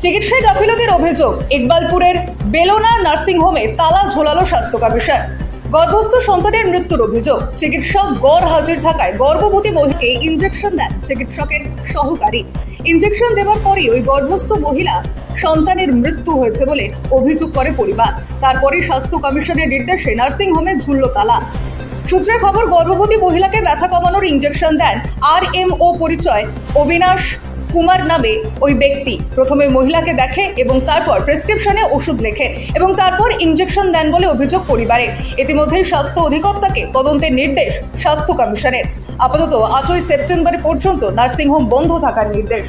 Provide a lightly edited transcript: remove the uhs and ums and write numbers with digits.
চিকিৎসায় গাফিলতির অভিযোগ ইকবালপুরের বেলোনা নার্সিংহোমে তালা ঝোলালো স্বাস্থ্য কমিশন। গর্ভস্থ সন্তানের মৃত্যুর অভিযোগ, চিকিৎসক গড় হাজির থাকায় গর্ভবতী মহিলাকে ইনজেকশন দেন চিকিৎসকের সহকারী। ইনজেকশন দেওয়ার পরই ওই গর্ভস্থ মহিলা সন্তানের মৃত্যু হয়েছে বলে অভিযোগ করে পরিবার। তারপরে স্বাস্থ্য কমিশনের নির্দেশে নার্সিংহোমে ঝুলল তালা। সূত্রের খবর, গর্ভবতী মহিলাকে ব্যথা কমানোর ইনজেকশন দেন RMO পরিচয় অবিনাশ কুমার নামে ওই ব্যক্তি। প্রথমে মহিলাকে দেখে এবং তারপর প্রেসক্রিপশনে ওষুধ লেখে এবং তারপর ইনজেকশন দেন বলে অভিযোগ পরিবারের। ইতিমধ্যেই স্বাস্থ্য অধিকর্তাকে তদন্তের নির্দেশ স্বাস্থ্য কমিশনের। আপাতত 8ই সেপ্টেম্বর পর্যন্ত নার্সিংহোম বন্ধ থাকার নির্দেশ।